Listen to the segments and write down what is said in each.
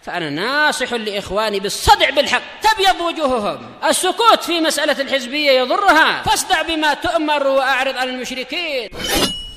فأنا ناصح لإخواني بالصدع بالحق تبيض وجوههم. السكوت في مسألة الحزبية يضرها، فاصدع بما تؤمر وأعرض عن المشركين.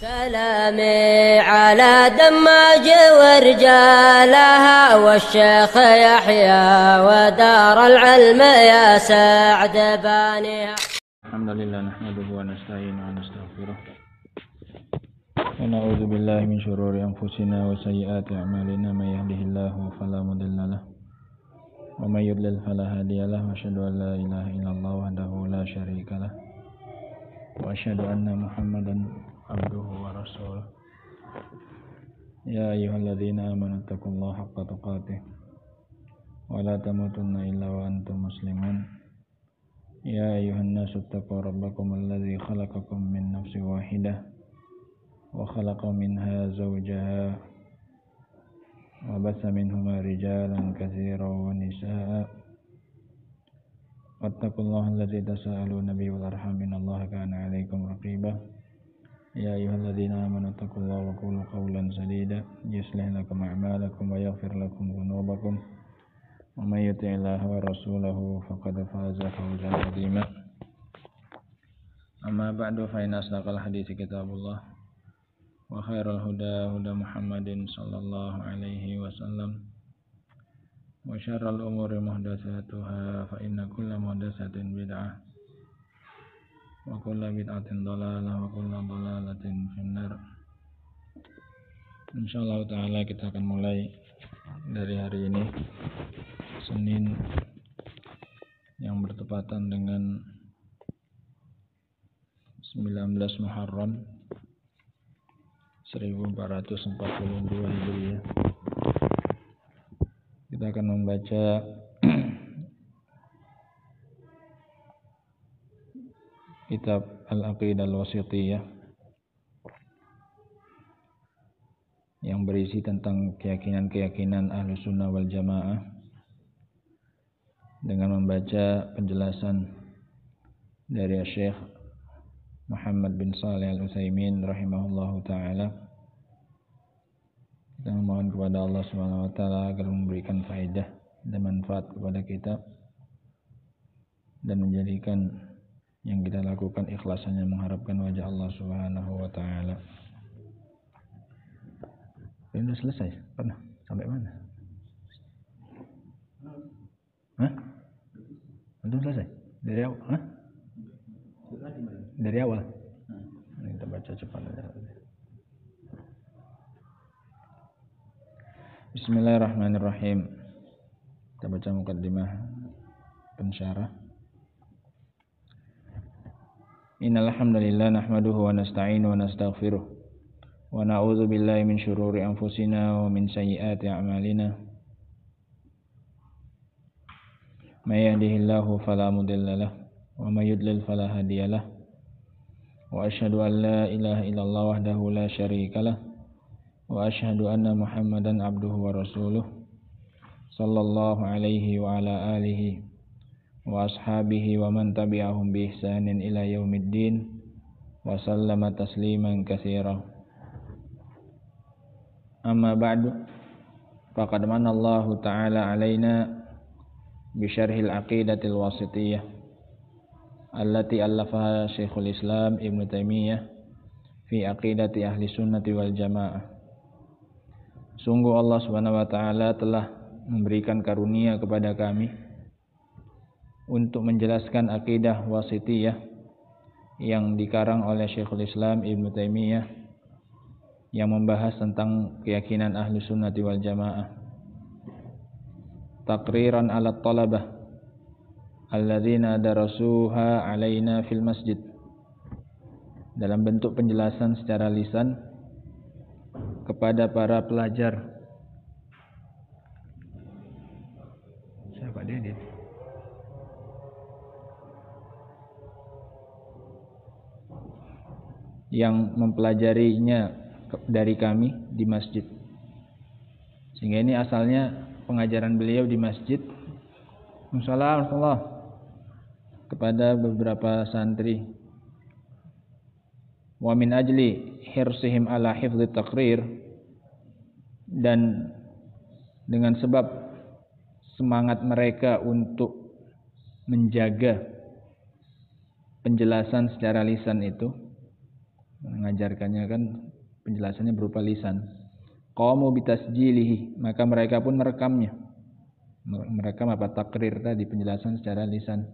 سلامي على دماج ورجالها والشيخ يحيى ودار العلم يا سعد بانيها. الحمد لله نحمده ونستعينه ونستغفره ونعوذ بالله من شرور أنفسنا وسيئات أعمالنا. من يهده الله فلا مضل له ومن يضلل فلا هادي له وأشهد أن لا إله إلا الله وحده لا شريك له وأشهد أن محمدا عبده ورسوله. يا أيها الذين آمنوا اتقوا الله حق تقاته ولا تموتن إلا وأنتم مسلمون. يا أيها الناس اتقوا ربكم الذي خلقكم من نفس واحدة وخلق منها زوجها وبث منهما رجالا كثيرا ونساء واتقوا الله الذي تساءلون به والأرحام إن الله كان عليكم رقيبا. يا أيها الذين آمنوا اتقوا الله وقولوا قولا سديدا يصلح لكم أعمالكم ويغفر لكم ذنوبكم ومن يطع الله ورسوله فقد فاز فوزا عظيما. أما بعد فإن أصدق الحديث كتاب الله وخير الهدى هدى محمد صلى الله عليه وسلم وشر الأمور محدثاتها فإن كل محدثة بدعة وكل بدعة ضلالة وكل ضلالة في النار. Insyaallah ta'ala kita akan mulai dari hari ini, Senin yang bertepatan dengan 19 Muharram 1442 Hijriah. Kita akan membaca kitab Al-Aqidah Al-Wasithiyah yang berisi tentang keyakinan-keyakinan Ahlus Sunnah wal Jamaah dengan membaca penjelasan dari Syekh Muhammad bin Shalih Al-Utsaimin rahimahullahu taala. Kita memohon kepada Allah Subhanahu wa taala agar memberikan faedah dan manfaat kepada kita dan menjadikan yang kita lakukan ikhlas hanya mengharapkan wajah Allah Subhanahu wa taala. Ini sudah selesai? Pernah? Sampai mana? Hah? Belum selesai? Dari awal? Hah? Dari awal? Kita baca cepat aja. Bismillahirrahmanirrahim. Kita baca muqaddimah pensyarah. Innal hamdalillah nahmaduhu wa nasta'inu wa nastaghfiruh wa na'udzu billahi min shururi anfusina wa min sayyiati a'malina. May yahdihillahu fala mudilla lahu wa may yudlil fala hadiya lahu. Wa asyhadu an la ilaha illallah wahdahu la syarika lahu wa asyhadu anna Muhammadan abduhu wa rasuluh sallallahu alaihi wa ala alihi wa ashabihi wa man tabi'ahum bi ihsanin ila yaumiddin wa sallama tasliman katsira. Amma ba'du, faqad manna Allahu ta'ala alaina bi syarhil aqidatil wasithiyah allati allafaha Syekhul Islam Ibnu Taimiyah fi aqidati ahli sunnati wal jamaah. Sungguh Allah Subhanahu wa taala telah memberikan karunia kepada kami untuk menjelaskan akidah wasithiyah yang dikarang oleh Syekhul Islam Ibnu Taimiyah yang membahas tentang keyakinan ahli sunnati wal jamaah. Taqriran ala talabah alladzina darasuha alaina fil masjid, dalam bentuk penjelasan secara lisan kepada para pelajar. Siapa dia? Yang mempelajarinya dari kami di masjid. Sehingga ini asalnya pengajaran beliau di masjid. Assalamualaikum kepada beberapa santri. Wa min ajli hirsihim ala hifdzi taqrir, dan dengan sebab semangat mereka untuk menjaga penjelasan secara lisan itu, mengajarkannya kan penjelasannya berupa lisan. Qamu bitasjilihi, maka mereka pun merekamnya. Merekam apa takrir tadi, penjelasan secara lisan.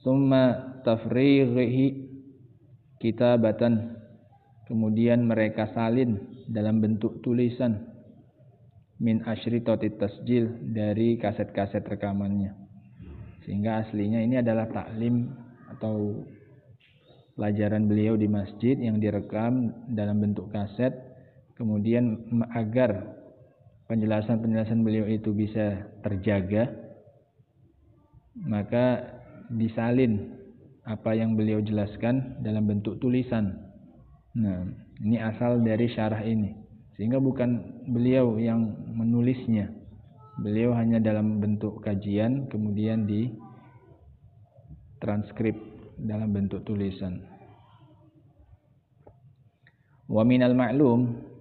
Summa tafrighihi kitabatan, kemudian mereka salin dalam bentuk tulisan, min asyritatit tasjil, dari kaset-kaset rekamannya. Sehingga aslinya ini adalah taklim atau pelajaran beliau di masjid yang direkam dalam bentuk kaset. Kemudian agar penjelasan-penjelasan beliau itu bisa terjaga, maka disalin apa yang beliau jelaskan dalam bentuk tulisan. Nah, ini asal dari syarah ini. Sehingga bukan beliau yang menulisnya. Beliau hanya dalam bentuk kajian, kemudian ditranskrip dalam bentuk tulisan. Wa minal ma'lum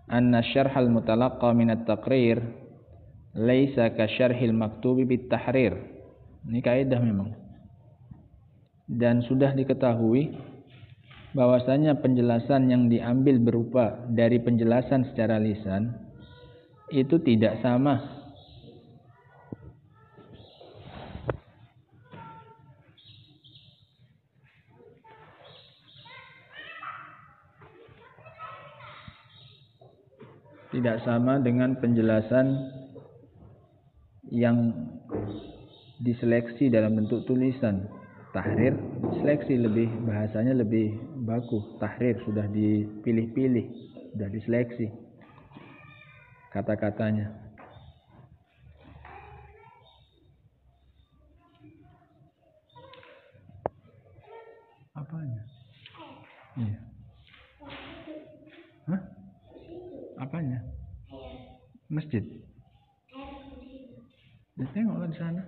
anna syarhal mutalaqqa min at-taqrir laisa ka syarhil maktubi bit tahrir. Ini kaidah memang. Dan sudah diketahui bahwasanya penjelasan yang diambil berupa dari penjelasan secara lisan itu tidak sama dengan penjelasan yang diseleksi dalam bentuk tulisan. Tahrir, seleksi lebih, bahasanya lebih baku. Tahrir sudah dipilih-pilih, sudah diseleksi kata-katanya. Apanya? Iya. Hah? Apanya? Masjid. Ya, tengoklah di sana.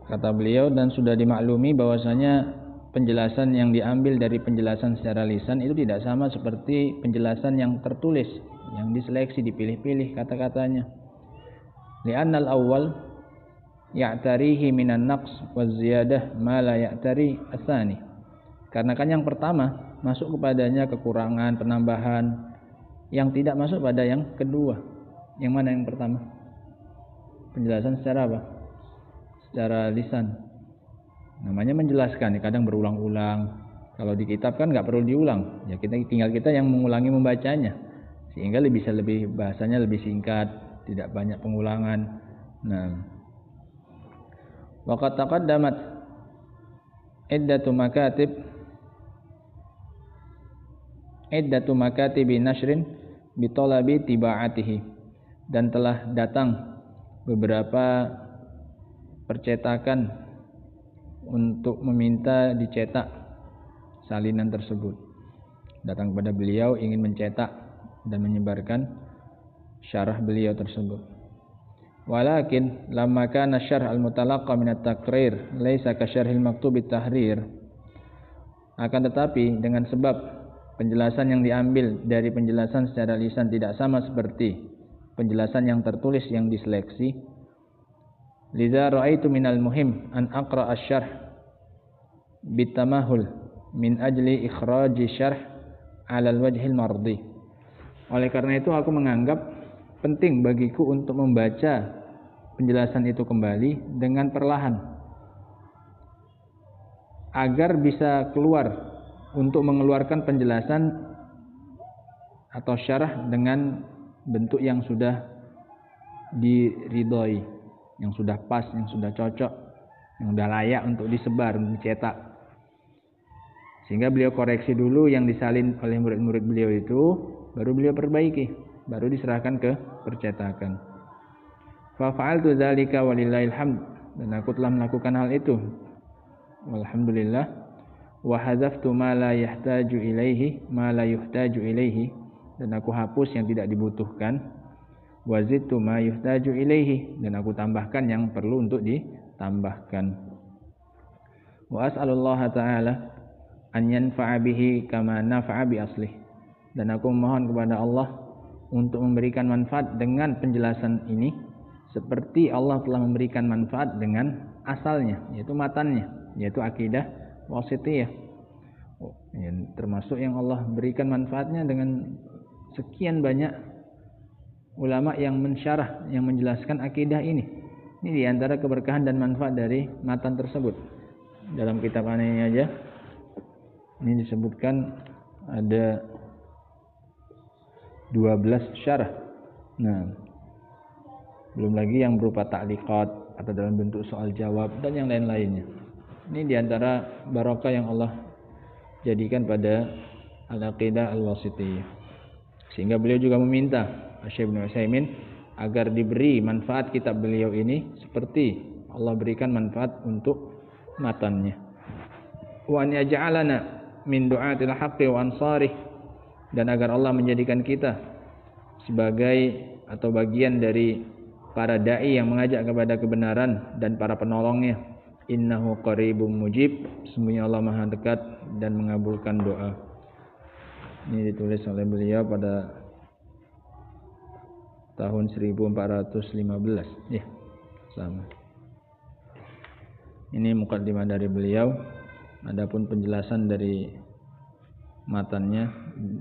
Kata beliau, dan sudah dimaklumi bahwasanya penjelasan yang diambil dari penjelasan secara lisan itu tidak sama seperti penjelasan yang tertulis, yang diseleksi, dipilih-pilih kata-katanya. Li'annal awwal ya'tarihi minan naqs wa ziyadah ma la ya'tari ats-tsani. Karena kan yang pertama masuk kepadanya kekurangan, penambahan yang tidak masuk pada yang kedua. Yang mana yang pertama? Penjelasan secara apa? Secara lisan. Namanya menjelaskan, kadang berulang-ulang. Kalau di kitab kan nggak perlu diulang, ya tinggal kita yang mengulangi membacanya, sehingga bisa lebih bahasanya lebih singkat, tidak banyak pengulangan. Nah, waqad taqaddamat iddatu makatibi nashrin bitolabi tibaatihi, dan telah datang beberapa percetakan untuk meminta dicetak salinan tersebut. Datang kepada beliau ingin mencetak dan menyebarkan syarah beliau tersebut. Walakin lamma kana syarh al-mutalaqqa min at-taqrir laisa ka syarhil maktub at-tahrir. Akan tetapi dengan sebab penjelasan yang diambil dari penjelasan secara lisan tidak sama seperti penjelasan yang tertulis yang diseleksi, lidza ra'aitu minal muhim an aqra asy-syarh bitamahul min ajli ikhraji syarh 'ala al-wajhil mardi. Oleh karena itu aku menganggap penting bagiku untuk membaca penjelasan itu kembali dengan perlahan agar bisa keluar untuk mengeluarkan penjelasan atau syarah dengan bentuk yang sudah diridhoi, yang sudah pas, yang sudah cocok, yang sudah layak untuk disebar, dicetak. Sehingga beliau koreksi dulu yang disalin oleh murid-murid beliau itu, baru beliau perbaiki, baru diserahkan ke percetakan. Fa fa'altu dzalika walillahil hamd, dan aku telah melakukan hal itu. Walhamdulillah. Wa hadzaftu ma la yuhtaju ilaihi, dan aku hapus yang tidak dibutuhkan. wa zidtu ma yuhtaju ilaihi, dan aku tambahkan yang perlu untuk ditambahkan. Wa as'alullaha ta'ala an yanfa'a bihi kama nafa'a bi aslih, dan aku mohon kepada Allah untuk memberikan manfaat dengan penjelasan ini seperti Allah telah memberikan manfaat dengan asalnya, yaitu matannya, yaitu akidah wasithiyah. Termasuk yang Allah berikan manfaatnya dengan sekian banyak ulama yang mensyarah, yang menjelaskan akidah ini. Ini diantara keberkahan dan manfaat dari matan tersebut. Dalam kitab ini aja, ini disebutkan ada 12 syarah. Nah, belum lagi yang berupa ta'liqat atau dalam bentuk soal jawab dan yang lain-lainnya. Ini diantara barokah yang Allah jadikan pada al-aqidah al-wasithiyah. Sehingga beliau juga meminta Syekh Ibnu Utsaimin agar diberi manfaat kitab beliau ini seperti Allah berikan manfaat untuk matannya. Wa an yaj'alana min du'atil haqqi wa ansarih, dan agar Allah menjadikan kita sebagai atau bagian dari para dai yang mengajak kepada kebenaran dan para penolongnya. Innahu qaribum mujib, sesungguhnya Allah Maha dekat dan mengabulkan doa. Ini ditulis oleh beliau pada tahun 1415, ya, sama. Ini mukaddimah dari beliau. Adapun penjelasan dari matannya,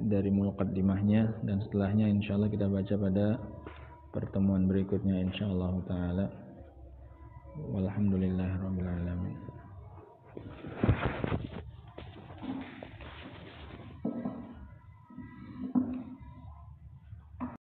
dari mukaddimahnya dan setelahnya insyaallah kita baca pada pertemuan berikutnya insyaallah taala. Walhamdulillahirabbil alamin.